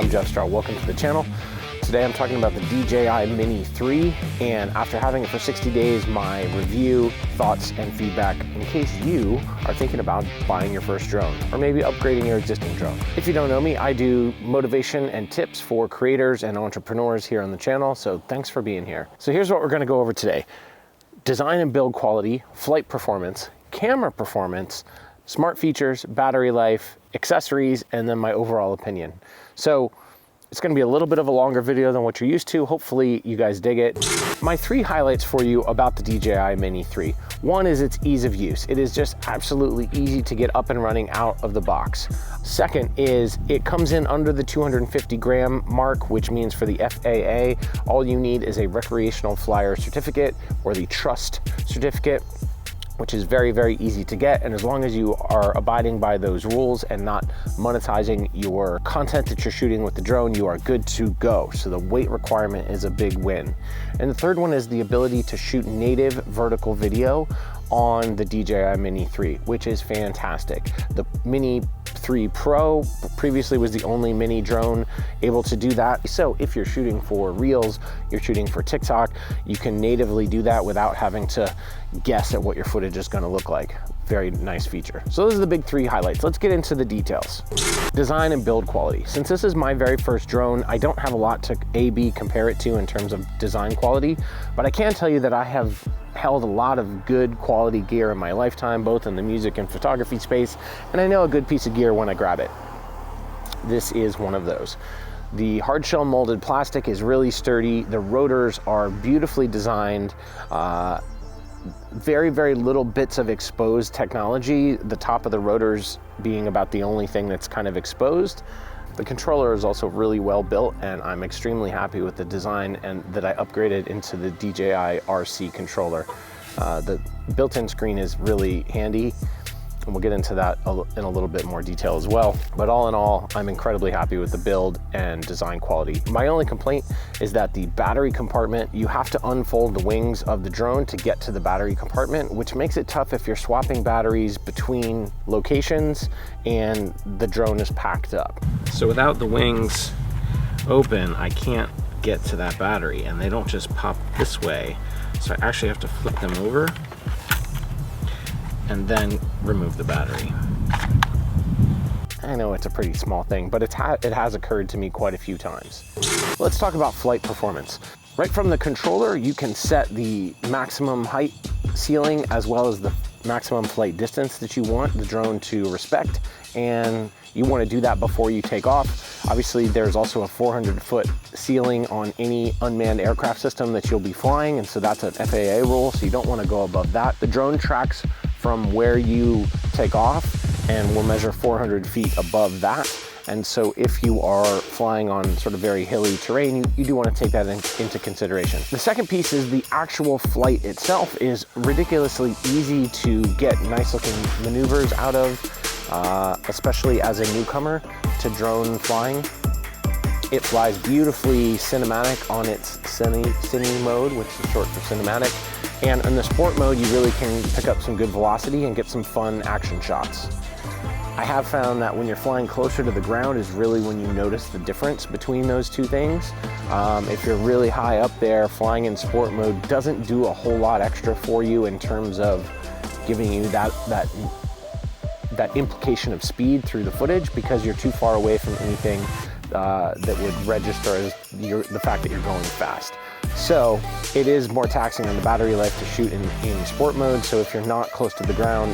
I'm Jeff Straw. Welcome to the channel. Today I'm talking about the DJI Mini 3, and after having it for 60 days, my review, thoughts, and feedback in case you are thinking about buying your first drone or maybe upgrading your existing drone. If you don't know me, I do motivation and tips for creators and entrepreneurs here on the channel, so thanks for being here. So here's what we're going to go over today. Design and build quality, flight performance, camera performance, smart features, battery life, accessories, and then my overall opinion. So it's going to be a little bit of a longer video than what you're used to. Hopefully you guys dig it. My three highlights for you about the DJI Mini 3. One is its ease of use. It is just absolutely easy to get up and running out of the box. Second is it comes in under the 250 gram mark, which means for the FAA, all you need is a recreational flyer certificate or the trust certificate, which is very, very easy to get. And as long as you are abiding by those rules and not monetizing your content that you're shooting with the drone, you are good to go. So the weight requirement is a big win. And the third one is the ability to shoot native vertical video on the DJI Mini 3, which is fantastic. The Mini 3 Pro previously was the only mini drone able to do that. So if you're shooting for Reels, you're shooting for TikTok, you can natively do that without having to guess at what your footage is going to look like. Very nice feature. So those are the big three highlights. Let's get into the details. Design and build quality. Since this is my very first drone, I don't have a lot to A/B compare it to in terms of design quality, but I can tell you that I have held a lot of good quality gear in my lifetime, both in the music and photography space, and I know a good piece of gear when I grab it. This is one of those. The hard shell molded plastic is really sturdy. The rotors are beautifully designed. Very, very little bits of exposed technology, the top of the rotors being about the only thing that's kind of exposed. The controller is also really well built, and I'm extremely happy with the design and that I upgraded into the DJI RC controller. The built-in screen is really handy, and we'll get into that in a little bit more detail as well. But all in all, I'm incredibly happy with the build and design quality. My only complaint is that the battery compartment, you have to unfold the wings of the drone to get to the battery compartment, which makes it tough if you're swapping batteries between locations and the drone is packed up. So without the wings open, I can't get to that battery, and they don't just pop this way. So I actually have to flip them over and then remove the battery. I know it's a pretty small thing, but it has occurred to me quite a few times. Let's talk about flight performance. Right from the controller, you can set the maximum height ceiling as well as the maximum flight distance that you want the drone to respect, and you want to do that before you take off. Obviously, there's also a 400-foot ceiling on any unmanned aircraft system that you'll be flying, and so that's an FAA rule, so you don't want to go above that. The drone tracks from where you take off and will measure 400 feet above that. And so if you are flying on sort of very hilly terrain, you do want to take that into consideration. The second piece is the actual flight itself is ridiculously easy to get nice looking maneuvers out of, especially as a newcomer to drone flying. It flies beautifully cinematic on its cine mode, which is short for cinematic. And in the sport mode, you really can pick up some good velocity and get some fun action shots. I have found that when you're flying closer to the ground is really when you notice the difference between those two things. If you're really high up there, flying in sport mode doesn't do a whole lot extra for you in terms of giving you that implication of speed through the footage, because you're too far away from anything that would register as the fact that you're going fast. So it is more taxing on the battery life to shoot in sport mode. So if you're not close to the ground,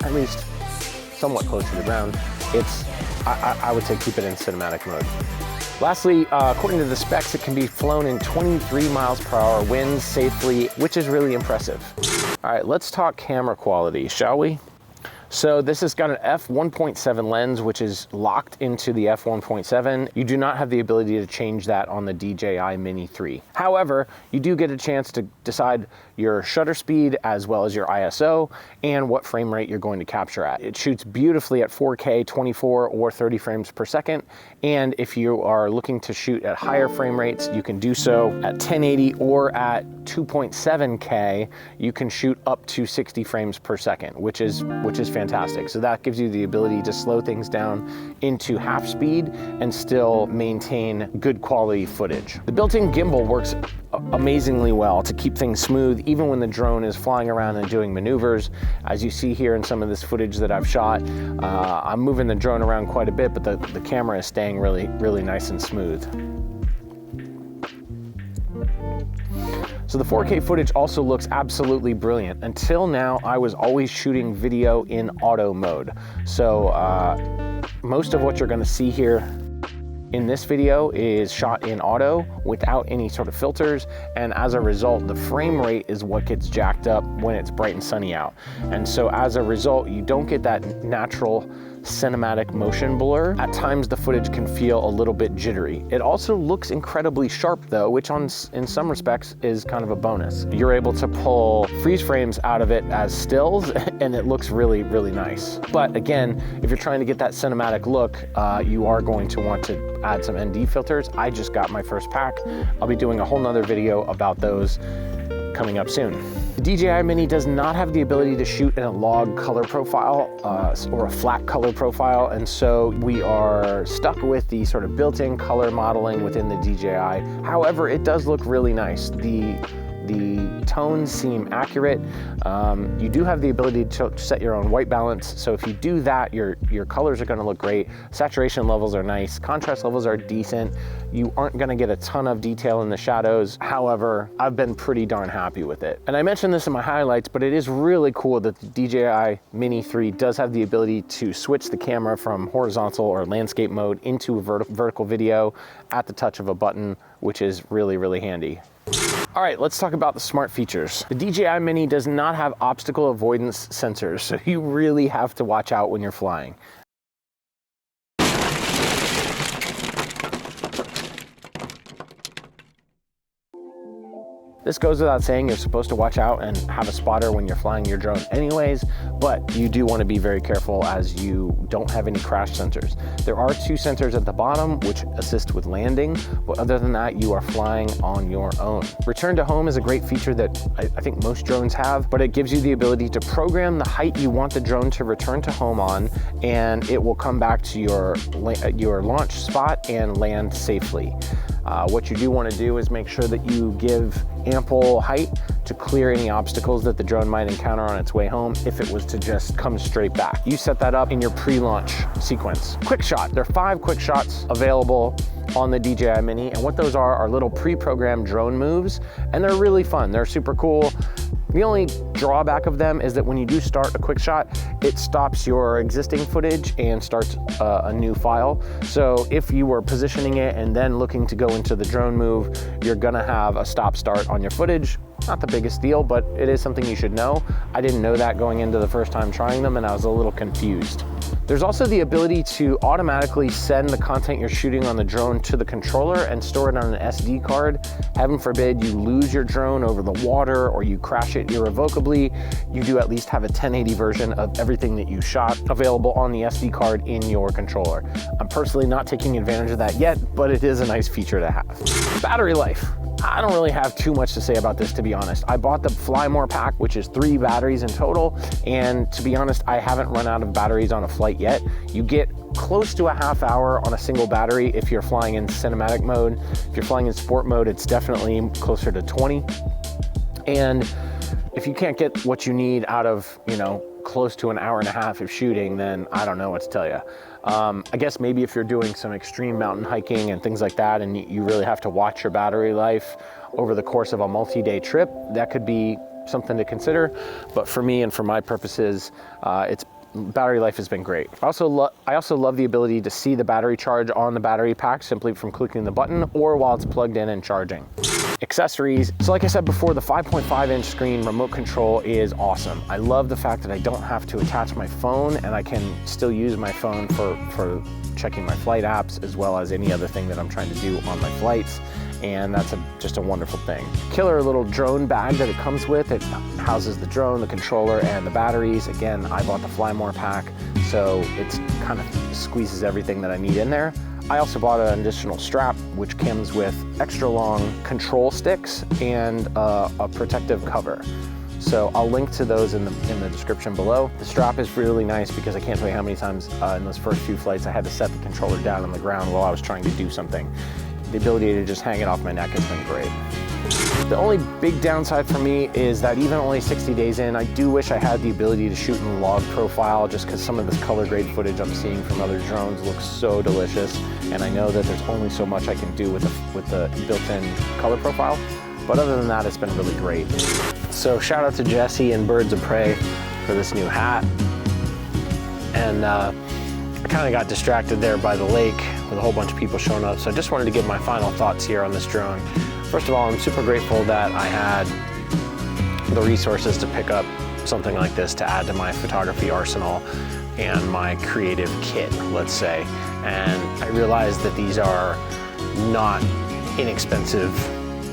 at least somewhat close to the ground, I would say keep it in cinematic mode. Lastly, according to the specs, it can be flown in 23 miles per hour winds safely, which is really impressive. All right, let's talk camera quality, shall we? So this has got an f1.7 lens, which is locked into the f1.7. You do not have the ability to change that on the DJI Mini 3. However, you do get a chance to decide your shutter speed as well as your ISO and what frame rate you're going to capture at. It shoots beautifully at 4K, 24 or 30 frames per second. And if you are looking to shoot at higher frame rates, you can do so at 1080 or at 2.7K. You can shoot up to 60 frames per second, which is fantastic. fantastic. So that gives you the ability to slow things down into half speed and still maintain good quality footage. The built-in gimbal works amazingly well to keep things smooth even when the drone is flying around and doing maneuvers. As you see here in some of this footage that I've shot, I'm moving the drone around quite a bit, but the camera is staying really nice and smooth. So the 4K footage also looks absolutely brilliant. Until now, I was always shooting video in auto mode. So most of what you're gonna see here in this video is shot in auto without any sort of filters, and as a result, the frame rate is what gets jacked up when it's bright and sunny out. And so as a result, you don't get that natural cinematic motion blur. At times the footage can feel a little bit jittery. It also looks incredibly sharp though, which in some respects is kind of a bonus. You're able to pull freeze frames out of it as stills and it looks really nice. But again, if you're trying to get that cinematic look, you are going to want to add some ND filters. I just got my first pack. I'll be doing a whole nother video about those coming up soon. The DJI Mini does not have the ability to shoot in a log color profile or a flat color profile, and so we are stuck with the sort of built-in color modeling within the DJI. However, it does look really nice. The tones seem accurate. You do have the ability to set your own white balance, so if you do that, your colors are gonna look great. Saturation levels are nice, contrast levels are decent. You aren't gonna get a ton of detail in the shadows. However, I've been pretty darn happy with it. And I mentioned this in my highlights, but it is really cool that the DJI Mini 3 does have the ability to switch the camera from horizontal or landscape mode into vertical video at the touch of a button, which is really handy. All right, let's talk about the smart features. The DJI Mini does not have obstacle avoidance sensors, so you really have to watch out when you're flying. This goes without saying, you're supposed to watch out and have a spotter when you're flying your drone anyways, but you do want to be very careful as you don't have any crash sensors. There are 2 sensors at the bottom which assist with landing, but other than that, you are flying on your own. Return to home is a great feature that I think most drones have, but it gives you the ability to program the height you want the drone to return to home on, and it will come back to your launch spot and land safely. What you do want to do is make sure that you give ample height to clear any obstacles that the drone might encounter on its way home if it was to just come straight back. You set that up in your pre-launch sequence. Quick shot, there are 5 quick shots available on the DJI Mini, and what those are little pre-programmed drone moves, and they're really fun. They're super cool. The only drawback of them is that when you do start a quick shot, it stops your existing footage and starts a new file. So if you were positioning it and then looking to go into the drone move, you're gonna have a stop start on your footage. Not the biggest deal, but it is something you should know. I didn't know that going into the first time trying them, and I was a little confused. There's also the ability to automatically send the content you're shooting on the drone to the controller and store it on an SD card. Heaven forbid you lose your drone over the water or you crash it irrevocably, you do at least have a 1080 version of everything that you shot available on the SD card in your controller. I'm personally not taking advantage of that yet, but it is a nice feature to have. Battery life. I don't really have too much to say about this, to be honest. I bought the Fly More pack, which is 3 batteries in total, and to be honest, I haven't run out of batteries on a flight yet. You get close to a half hour on a single battery if you're flying in cinematic mode. If you're flying in sport mode, it's definitely closer to 20. And if you can't get what you need out of, close to an hour and a half of shooting, then I don't know what to tell you. I guess maybe if you're doing some extreme mountain hiking and things like that, and you really have to watch your battery life over the course of a multi-day trip, that could be something to consider. But for me and for my purposes, battery life has been great. I also love the ability to see the battery charge on the battery pack simply from clicking the button or while it's plugged in and charging. Accessories. So like I said before, the 5.5-inch screen remote control is awesome. I love the fact that I don't have to attach my phone and I can still use my phone for checking my flight apps as well as any other thing that I'm trying to do on my flights. And that's just a wonderful thing. Killer little drone bag that it comes with. It houses the drone, the controller, and the batteries. Again, I bought the Fly More pack, so it's kind of squeezes everything that I need in there. I also bought an additional strap, which comes with extra long control sticks and a protective cover. So I'll link to those in the description below. The strap is really nice because I can't tell you how many times in those first few flights I had to set the controller down on the ground while I was trying to do something. The ability to just hang it off my neck has been great. The only big downside for me is that even only 60 days in, I do wish I had the ability to shoot in log profile, just because some of this color grade footage I'm seeing from other drones looks so delicious. And I know that there's only so much I can do with the built-in color profile. But other than that, it's been really great. So shout out to Jesse and Birds of Prey for this new hat. And I kind of got distracted there by the lake with a whole bunch of people showing up. So I just wanted to give my final thoughts here on this drone. First of all, I'm super grateful that I had the resources to pick up something like this to add to my photography arsenal and my creative kit, let's say. And I realized that these are not inexpensive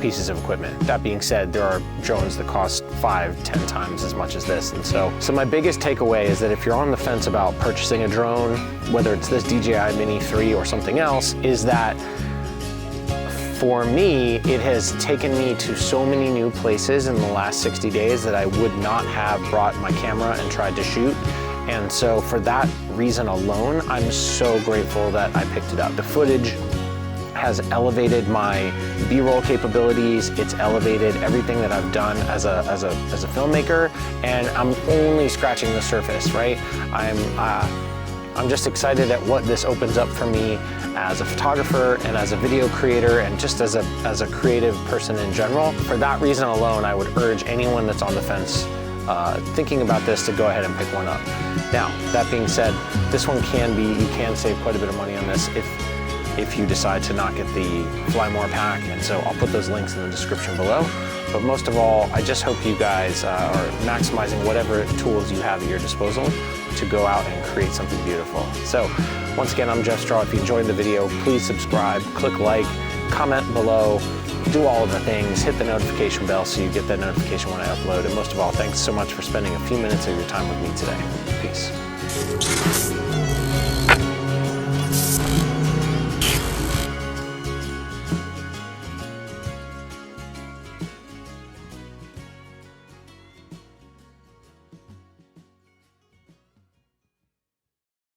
pieces of equipment. That being said, there are drones that cost 5-10 times as much as this. And so my biggest takeaway is that if you're on the fence about purchasing a drone, whether it's this DJI Mini 3 or something else, is that for me, it has taken me to so many new places in the last 60 days that I would not have brought my camera and tried to shoot. And so for that reason alone, I'm so grateful that I picked it up. The footage has elevated my B-roll capabilities. It's elevated everything that I've done as a filmmaker, and I'm only scratching the surface, right? I'm just excited at what this opens up for me as a photographer and as a video creator and just as a creative person in general. For that reason alone, I would urge anyone that's on the fence thinking about this to go ahead and pick one up. Now, that being said, this one you can save quite a bit of money on this if you decide to not get the Fly More pack, and so I'll put those links in the description below. But most of all, I just hope you guys are maximizing whatever tools you have at your disposal to go out and create something beautiful. So once again, I'm Jeff Straw. If you enjoyed the video, please subscribe, click like, comment below, do all of the things, hit the notification bell so you get that notification when I upload. And most of all, thanks so much for spending a few minutes of your time with me today. Peace.